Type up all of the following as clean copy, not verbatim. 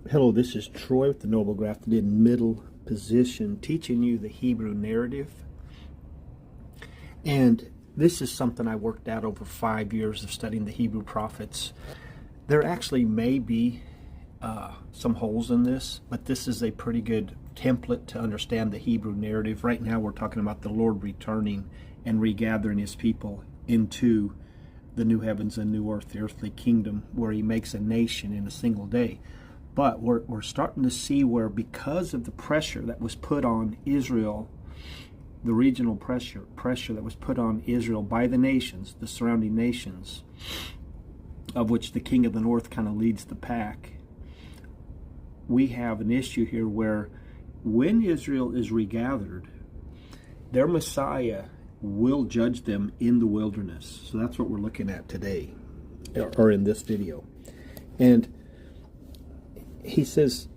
Hello, this is Troy with the Noble Grafted In Middle Position, teaching you the Hebrew narrative. And this is something I worked out over 5 years of studying the Hebrew prophets. There actually may be some holes in this, but this is a pretty good template to understand the Hebrew narrative. Right now we're talking about the Lord returning and regathering his people into the new heavens and new earth, the earthly kingdom, where he makes a nation in a single day. But we're starting to see where, because of the pressure that was put on Israel, the regional pressure that was put on Israel by the nations, the surrounding nations, of which the king of the north kind of leads the pack, we have an issue here where when Israel is regathered, their Messiah will judge them in the wilderness. So that's what we're looking at today, or in this video. And he says,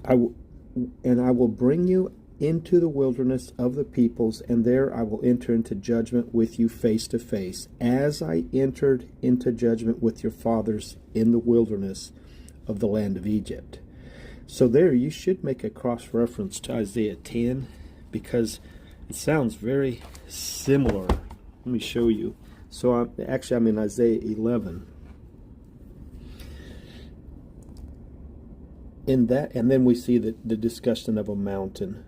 I will bring you into the wilderness of the peoples, and there I will enter into judgment with you face to face, as I entered into judgment with your fathers in the wilderness of the land of Egypt. So there you should make a cross-reference to Isaiah 10, because it sounds very similar. Let me show you. So I'm in Isaiah 11. In that, and then we see the discussion of a mountain.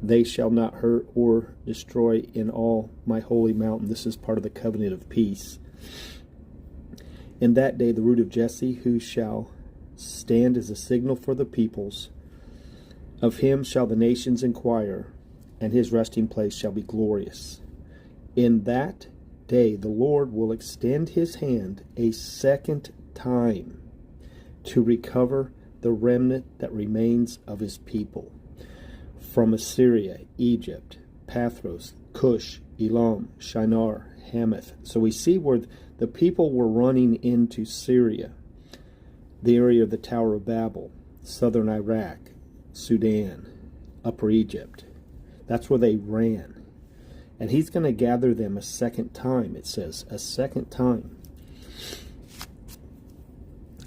They shall not hurt or destroy in all my holy mountain. This is part of the covenant of peace. In that day the root of Jesse, who shall stand as a signal for the peoples, of him shall the nations inquire, and his resting place shall be glorious. In that day the Lord will extend his hand a second time to recover the remnant that remains of his people from Assyria, Egypt, Pathros, Cush, Elam, Shinar, Hamath. So we see where the people were running into Syria, the area of the Tower of Babel, southern Iraq, Sudan, Upper Egypt. That's where they ran. And he's going to gather them a second time, it says, a second time.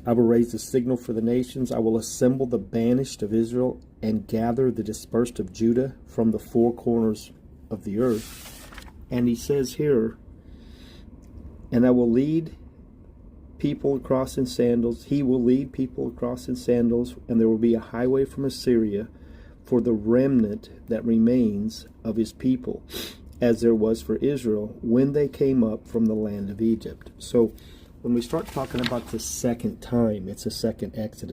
I will raise a signal for the nations. I will assemble the banished of Israel and gather the dispersed of Judah from the four corners of the earth. And he says here, and I will lead people across in sandals. He will lead people across in sandals, and there will be a highway from Assyria for the remnant that remains of his people, as there was for Israel when they came up from the land of Egypt. So when we start talking about the second time, it's a second Exodus.